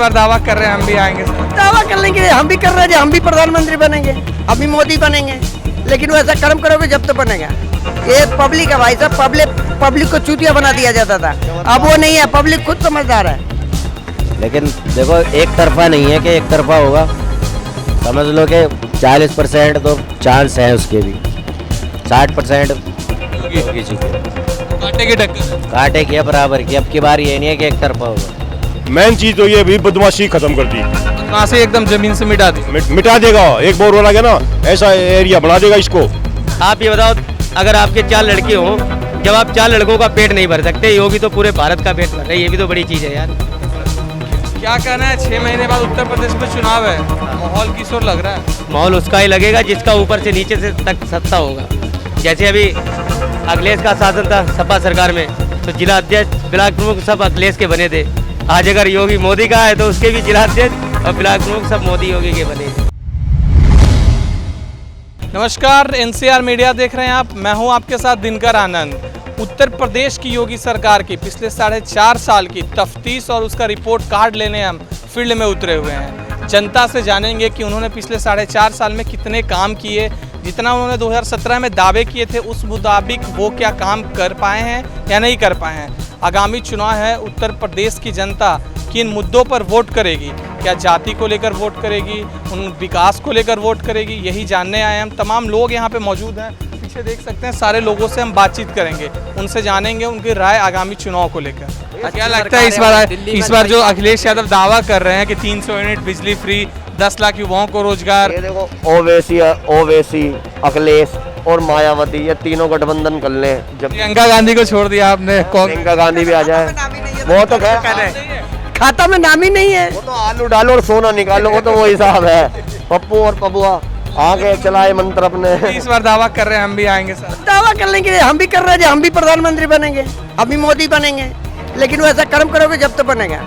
बार दावा कर रहे हैं हम भी आएंगे सर। दावा कर लेंगे, हम भी कर रहे हैं, हम भी प्रधानमंत्री बनेंगे, हम भी मोदी बनेंगे, लेकिन वैसा कर्म करोगे जब तो बनेगा। ये पब्लिक है भाई साहब, पब्लिक को चूतिया बना दिया जाता था, अब वो नहीं है, पब्लिक खुद समझदार है। लेकिन देखो एक तरफा नहीं है कि एक तरफा होगा, समझ लो कि 40% तो चांस है उसके भी, 60% होगी चुकी, कांटे की टक्कर। कांटे की है बराबर की। अब की बार ये नहीं है कि एक तरफा होगा। मेन चीज तो ये भी बदमाशी खत्म कर दी, वहाँ से एकदम जमीन से मिटा दी। मिटा देगा। एक बोर हो लगे ना, ऐसा एरिया बना देगा इसको। आप ये बताओ, अगर आपके 4 लड़के हों, जब आप 4 लड़कों का पेट नहीं भर सकते, योगी तो पूरे भारत का पेट भर रहे हैं, ये भी तो बड़ी चीज़ है यार। क्या कहना है, 6 महीने बाद उत्तर प्रदेश में चुनाव है, माहौल किस ओर लग रहा है? माहौल उसका ही लगेगा जिसका ऊपर से नीचे से तक सत्ता होगा। जैसे अभी अखिलेश का शासन था सपा सरकार में, तो जिला अध्यक्ष ब्लॉक प्रमुख सब अखिलेश के बने थे। आज अगर योगी मोदी का है तो उसके भी जिला अध्यक्ष और ब्लॉक प्रमुख सब मोदी योगी के बने। नमस्कार, एनसीआर मीडिया देख रहे हैं आप, मैं हूं आपके साथ दिनकर आनंद। उत्तर प्रदेश की योगी सरकार की पिछले 4.5 साल की तफ्तीश और उसका रिपोर्ट कार्ड लेने हम फील्ड में उतरे हुए हैं। जनता से जानेंगे कि उन्होंने पिछले 4.5 साल में कितने काम किए, जितना उन्होंने 2017 में दावे किए थे उस मुताबिक वो क्या काम कर पाए हैं या नहीं कर पाए हैं। आगामी चुनाव है, उत्तर प्रदेश की जनता किन मुद्दों पर वोट करेगी, क्या जाति को लेकर वोट करेगी, उन विकास को लेकर वोट करेगी, यही जानने आए हम। तमाम लोग यहाँ पे मौजूद हैं, पीछे देख सकते हैं, सारे लोगों से हम बातचीत करेंगे, उनसे जानेंगे उनकी राय आगामी चुनाव को लेकर। क्या लगता है इस बार जो अखिलेश यादव दावा कर रहे हैं कि 300 यूनिट बिजली फ्री, 10 लाख युवाओं को रोजगार। ये देखो ओवैसी, अखिलेश और मायावती, ये तीनों गठबंधन कर लें। जब प्रियंका गांधी को छोड़ दिया आपने, प्रियंका गांधी भी आ जाए, वो तो खाता में नाम ही नहीं है। वो तो आलू डालो और सोना निकालो, वो तो वो हिसाब है। पप्पू और पपुआ आगे चलाए मंत्र अपने। इस बार दावा कर रहे हैं हम भी आएंगे सर। दावा कर लेंगे, हम भी कर रहे हैं, हम भी प्रधानमंत्री बनेंगे, हम भी मोदी बनेंगे, लेकिन वैसा कर्म करोगे जब तो बनेगा।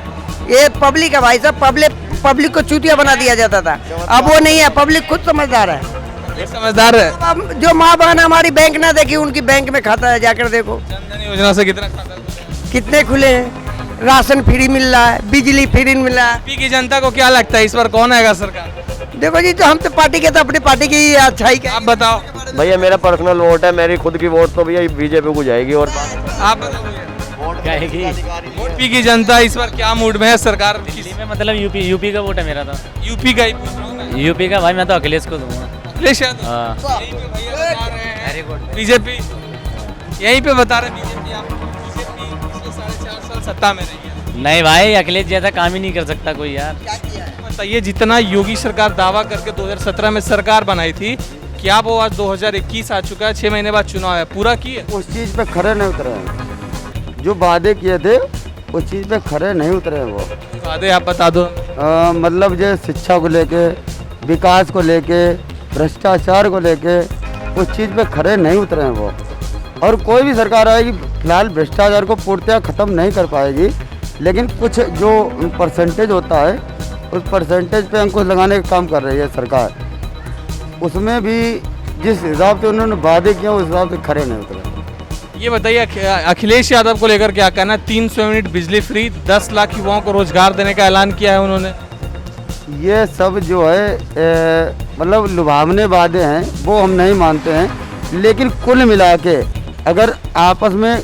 ये पब्लिक है भाई साहब, पब्लिक को चूतिया बना दिया जाता था, अब वो नहीं है, पब्लिक खुद समझदार है। समझदार है। अब जो माँ बहन हमारी बैंक ना देखी, उनकी बैंक में खाता है, जाकर देखो जनधन योजना से कितना खाता है? कितने खुले हैं, राशन फ्री मिल रहा है, बिजली फ्री मिल रहा है। यूपी की जनता को क्या लगता है इस बार कौन आएगा सरकार? देखो जी, तो हम तो पार्टी के, तो अपनी पार्टी की ही अच्छाई का। आप बताओ भैया, मेरा पर्सनल वोट है, मेरी खुद की वोट तो भैया बीजेपी को जाएगी। और आप बताओ क्या है कि यूपी की जनता इस बार क्या मूड में है? सरकार में मतलब यूपी का वोट है मेरा, तो यूपी का ही पूछ रहा हूं मैं। यूपी का भाई मैं तो अखिलेश को दूंगा। अखिलेश यादव हाँ। यहीं पे भैया बता रहे हैं बीजेपी, यहीं पे बता रहे बीजेपी। आप बीजेपी पिछले 4.5 साल सत्ता में रही है। नहीं भाई, अखिलेश जैसा काम ही नहीं कर सकता कोई यार। बताइए, जितना योगी सरकार दावा करके 2017 में सरकार बनाई थी, क्या वो आज 2021 आ चुका है, 6 महीने बाद चुनाव है, पूरा की है? उस चीज़ पे खरे नहीं उतरे हैं, जो वादे किए थे उस चीज़ पे खरे नहीं उतरे हैं वो। वादे आप बता दो। मतलब जो शिक्षा को लेके, विकास को लेके, भ्रष्टाचार को लेके, उस चीज़ पे खरे नहीं उतरे हैं वो। और कोई भी सरकार आएगी, फिलहाल भ्रष्टाचार को पूर्णतः ख़त्म नहीं कर पाएगी, लेकिन कुछ जो परसेंटेज होता है उस परसेंटेज पे अंकुश लगाने का काम कर रही है सरकार। उसमें भी जिस हिसाब से उन्होंने वादे किए उस हिसाब से खरे नहीं उतरे। ये बताइए, अखिलेश यादव को लेकर क्या कहना है? 300 यूनिट बिजली फ्री, 10 लाख युवाओं को रोजगार देने का ऐलान किया है उन्होंने। ये सब जो है मतलब लुभावने वादे हैं, वो हम नहीं मानते हैं, लेकिन कुल मिला के अगर आपस में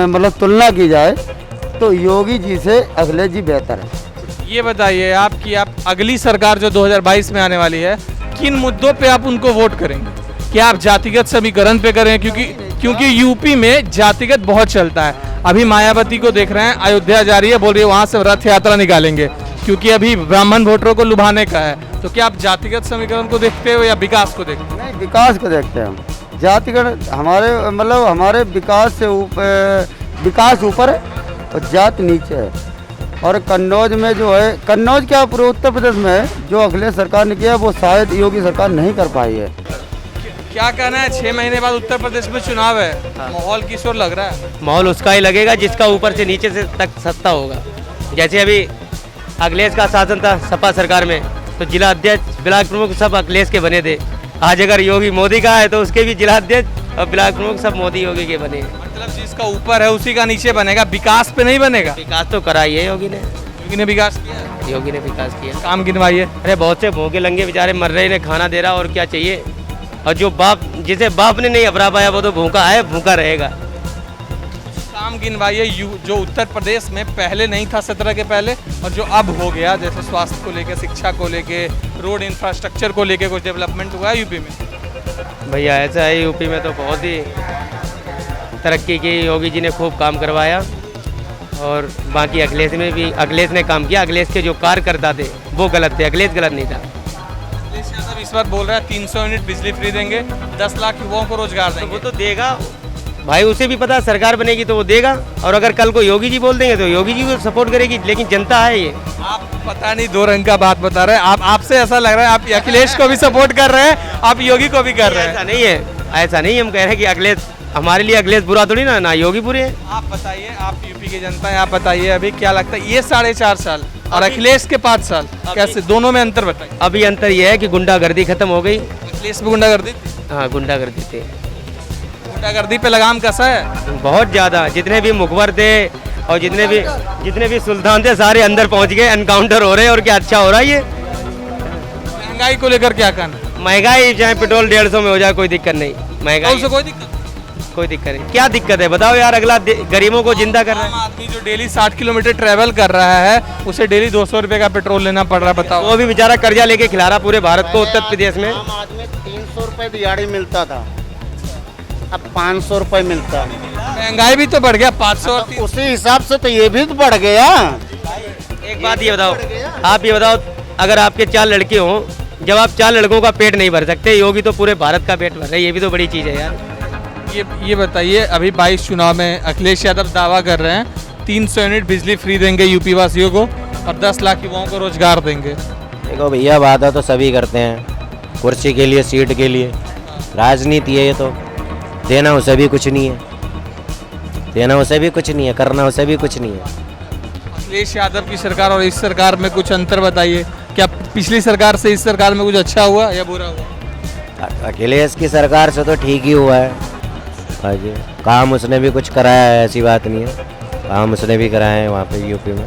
मतलब तुलना की जाए तो योगी जी से अखिलेश जी बेहतर है। ये बताइए आप अगली सरकार जो 2022 में आने वाली है, किन मुद्दों पे आप उनको वोट करेंगे? क्या आप जातिगत समीकरण पे करें? क्योंकि यूपी में जातिगत बहुत चलता है। अभी मायावती को देख रहे हैं, अयोध्या जा रही है, बोल रही है वहाँ से रथ यात्रा निकालेंगे, क्योंकि अभी ब्राह्मण वोटरों को लुभाने का है। तो क्या आप जातिगत समीकरण को देखते हो या विकास को देखते हो? नहीं, विकास को देखते हैं हम। जातिगत हमारे विकास से विकास ऊपर है और जाति नीचे है। और कन्नौज में जो है, कन्नौज क्या पूरे उत्तर प्रदेश में है, जो अखिलेश सरकार ने किया वो शायद योगी सरकार नहीं कर पाई है। क्या कहना है, 6 महीने बाद उत्तर प्रदेश में चुनाव है, माहौल किस ओर लग रहा है? माहौल उसका ही लगेगा जिसका ऊपर से नीचे से तक सत्ता होगा। जैसे अभी अखिलेश का शासन था सपा सरकार में, तो जिला अध्यक्ष ब्लॉक प्रमुख सब अखिलेश के बने थे। आज अगर योगी मोदी का है तो उसके भी जिला अध्यक्ष और ब्लॉक प्रमुख सब मोदी योगी के बने। मतलब जिसका ऊपर है उसी का नीचे बनेगा, विकास पे नहीं बनेगा। विकास तो करा ही है योगी ने। योगी ने विकास किया, योगी ने विकास किया। काम गिनवाइए। अरे बहुत से भूखे लंगे बेचारे मर रहे, इन्हें खाना दे रहा और क्या चाहिए। और जो बाप, जिसे बाप ने नहीं अपना पाया वो तो भूखा है, भूखा रहेगा। काम गिनवाइए जो उत्तर प्रदेश में पहले नहीं था 17 के पहले, और जो अब हो गया, जैसे स्वास्थ्य को लेके, शिक्षा को लेके, रोड इंफ्रास्ट्रक्चर को लेके कुछ डेवलपमेंट हुआ है यूपी में? भैया ऐसा है, यूपी में तो बहुत ही तरक्की की, योगी जी ने खूब काम करवाया। और बाकी अखिलेश में भी, अखिलेश ने काम किया। अखिलेश के जो कार्यकर्ता थे वो गलत थे, अखिलेश गलत नहीं था। अखिलेश यादव इस बार बोल रहा है 300 यूनिट बिजली फ्री देंगे, 10 लाख युवाओं को रोजगार तो देंगे। वो तो देगा भाई, उसे भी पता सरकार बनेगी तो वो देगा। और अगर कल को योगी जी बोल देंगे तो योगी जी को सपोर्ट करेगी, लेकिन जनता है ये। आप पता नहीं दो रंग का बात बता रहे हैं। आपसे ऐसा लग रहा है आप अखिलेश को भी सपोर्ट कर रहे हैं, आप योगी को भी कर रहे हैं। ऐसा नहीं है, ऐसा नहीं। हम कह रहे हैं कि अखिलेश, हमारे लिए अखिलेश बुरा थोड़ी ना योगी बुरे हैं। आप बताइए, आप यूपी की जनता है, आप बताइए अभी क्या लगता है ये 4.5 साल और अखिलेश के 5 साल कैसे, दोनों में अंतर बताइए। अभी अंतर ये है कि गुंडागर्दी खत्म हो गई। अखिलेश पे गुंडागर्दी, हाँ, गुंडागर्दी थी, गुंडागर्दी पे लगाम कसा है बहुत ज़्यादा। जितने भी मुखबर थे और जितने भी सुल्तान थे सारे अंदर पहुंच गए, एनकाउंटर हो रहे हैं। और क्या अच्छा हो रहा है ये। महंगाई को लेकर क्या कहना? महंगाई चाहे पेट्रोल 150 में हो जाए कोई दिक्कत नहीं। महंगाई से कोई दिक्कत? कोई दिक्कत नहीं। क्या दिक्कत है बताओ यार, अगला गरीबों को जिंदा कर रहा आम है। आदमी जो डेली 60 किलोमीटर ट्रेवल कर रहा है उसे डेली 200 रुपए का पेट्रोल लेना पड़ रहा है, बताओ। वो भी बेचारा कर्जा लेके खिला रहा पूरे भारत को। उत्तर प्रदेश में आम आदमी 300 रुपए दिहाड़ी मिलता था, अब 500 रुपए मिलता है। महंगाई भी तो बढ़ गया, 500 और तो उसी हिसाब से तो ये भी तो बढ़ गया। एक बात ये बताओ, आप ये बताओ, अगर आपके 4 लड़के हों, जब आप 4 लड़कों का पेट नहीं भर सकते, योगी तो पूरे भारत का पेट भर रहे हैं। ये भी तो बड़ी चीज़ है यार। ये बताइए, अभी 22 चुनाव में अखिलेश यादव दावा कर रहे हैं 300 यूनिट बिजली फ्री देंगे यूपी वासियों को और 10 लाख युवाओं को रोजगार देंगे। देखो भैया, वादा तो सभी करते हैं, कुर्सी के लिए, सीट के लिए। राजनीति है ये तो, देना उसे भी कुछ नहीं है, देना उसे भी कुछ नहीं है, करना उसे भी कुछ नहीं है। अखिलेश यादव की सरकार और इस सरकार में कुछ अंतर बताइए। क्या पिछली सरकार से इस सरकार में कुछ अच्छा हुआ या बुरा हुआ? अखिलेश की सरकार से तो ठीक ही हुआ है। हाँ जी, काम उसने भी कुछ कराया है, ऐसी बात नहीं है, काम उसने भी कराए हैं वहाँ पे यूपी में।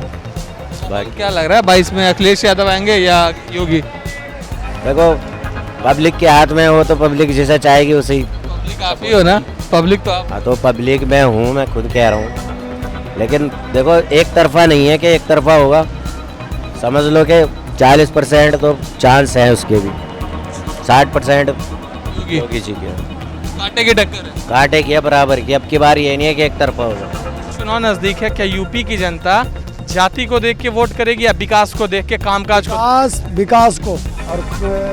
बाकी क्या लग रहा है 22 में अखिलेश यादव आएंगे या योगी? देखो, पब्लिक के हाथ में हो तो पब्लिक जैसा चाहेगी उसे। पब्लिक आप ही हो ना, पब्लिक तो आप। हाँ, तो पब्लिक में हूँ, मैं खुद कह रहा हूँ। लेकिन देखो, एक तरफा नहीं है कि एक तरफा होगा। समझ लो कि 40% तो चांस है उसके भी, 60% योगी जी के। कांटे की टक्कर है, कांटे की है बराबर की। अब की बार ये नहीं है कि एक तरफा होगा। चुनाव नजदीक है, क्या यूपी की जनता जाति को देख के वोट करेगी या विकास को देख के, कामकाज को? विकास को और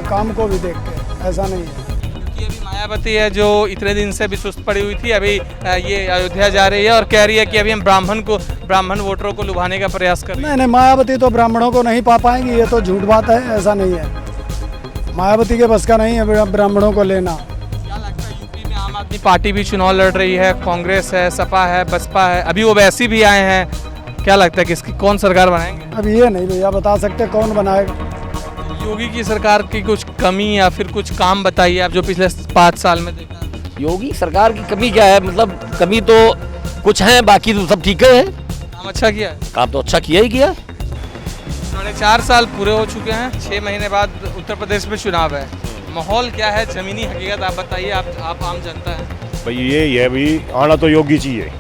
काम को भी देख के, ऐसा नहीं है। ये अभी मायावती है जो इतने दिन से भी सुस्त पड़ी हुई थी, अभी ये अयोध्या जा रही है और कह रही है कि अभी हम ब्राह्मण वोटरों को लुभाने का प्रयास कर रहे हैं। नहीं, मायावती तो ब्राह्मणों को नहीं पा पाएंगी, ये तो झूठ बात है, ऐसा नहीं है। मायावती के बस का नहीं है ब्राह्मणों को लेना। क्या लगता है यूपी में आम आदमी पार्टी भी चुनाव लड़ रही है, कांग्रेस है, सपा है, बसपा है, अभी वो वैसी भी आए हैं, क्या लगता है किसकी कौन सरकार बनाएंगे? अब ये नहीं भैया बता सकते कौन बनाएगा। योगी की सरकार की कुछ कमी या फिर कुछ काम बताइए आप जो पिछले 5 साल में देखा है। योगी सरकार की कमी क्या है, मतलब कमी तो कुछ है, बाकी तो सब ठीक है। काम अच्छा किया है, काम तो अच्छा किया ही किया है। 4.5 साल पूरे हो चुके हैं, 6 महीने बाद उत्तर प्रदेश में चुनाव है, माहौल क्या है, जमीनी हकीकत आप बताइए, आप आम जनता है। भाई ये है भाई, आना तो योगी चाहिए।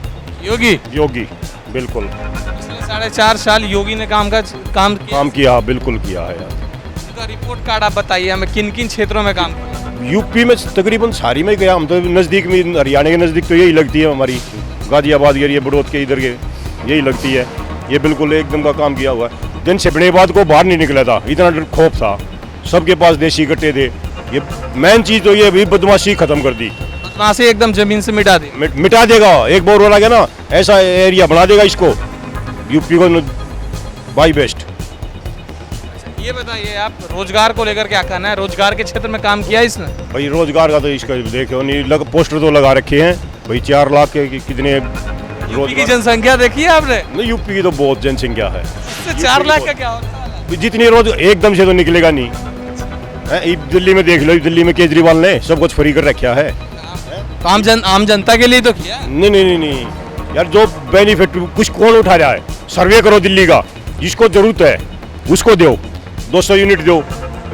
योगी बिल्कुल। पिछले 4.5 साल योगी ने काम किया, बिल्कुल किया है यार। उनका रिपोर्ट कार्ड आप बताइए हमें, किन किन क्षेत्रों में काम किया? यूपी में तकरीबन सारी में गया, हम तो नज़दीक में, हरियाणा के नज़दीक तो यही लगती है हमारी, गाजियाबाद ये बड़ौद के इधर के यही लगती है। ये बिल्कुल एकदम का काम किया हुआ है। दिन छिपने बाद को बाहर नहीं निकला था, इतना खौफ था, सबके पास देसी कट्टे थे। ये मेन चीज़ तो ये भी बदमाशी खत्म कर दी, बदमाशी एकदम जमीन से मिटा दी। मिटा देगा। एक बार बोला गया ना, ऐसा एरिया बना देगा इसको, यूपी को बाई बेस्ट। ये बताइए आप, रोजगार को लेकर क्या कहना है, रोजगार के क्षेत्र में काम किया इसने? भाई रोजगार का तो इसका देखो नहीं, पोस्टर तो लगा रखे हैं भाई, 4 लाख के कितने यूपी की जनसंख्या देखी है आपने? नहीं, यूपी की तो बहुत जनसंख्या है, इससे 4 लाख का क्या होता है? जितनी रोज एकदम से तो निकलेगा नहीं। दिल्ली में देख लो, दिल्ली में केजरीवाल ने सब कुछ फ्री कर रखा है। आम जनता के लिए तो किया। नहीं यार, जो बेनिफिट कुछ कौन उठा रहा है? सर्वे करो दिल्ली का, जिसको जरूरत है उसको दो, 200 यूनिट दो,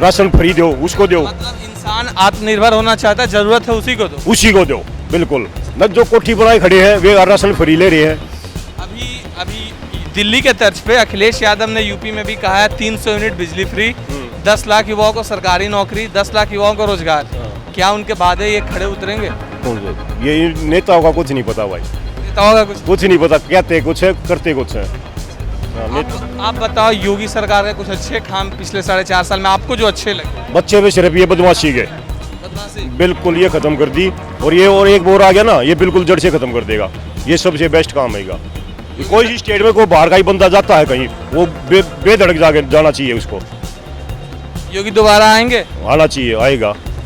राशन फ्री दो, उसको दो, मतलब इंसान आत्मनिर्भर होना चाहता है, जरूरत है उसी को दो। उसी को दो, बिल्कुल। न जो कोठी बनाए खड़े हैं वे राशन फ्री ले रहे हैं। अभी दिल्ली के तर्ज पे अखिलेश यादव ने यूपी में भी कहा है 300 यूनिट बिजली फ्री, 10 लाख युवाओं को सरकारी नौकरी, 10 लाख युवाओं को रोजगार। क्या उनके वादे ये खड़े उतरेंगे? ये नेताओं का कुछ नहीं पता भाई, नेताओं का कुछ नहीं पता, कहते कुछ है करते कुछ है। आप बताओ, योगी सरकार के कुछ अच्छे काम पिछले 4.5 साल में आपको जो अच्छे लगे? बच्चे में सिर्फ ये बदमाशी के बिल्कुल ये खत्म कर दी, और ये और एक बोर आ गया ना, ये बिल्कुल जड़ से खत्म कर देगा। ये सबसे बेस्ट काम है। कोई स्टेट में कोई बाहर का ही बंदा जाता है कहीं, वो बेधड़क जाके जाना चाहिए उसको। योगी दोबारा आएंगे? आना चाहिए, आएगा।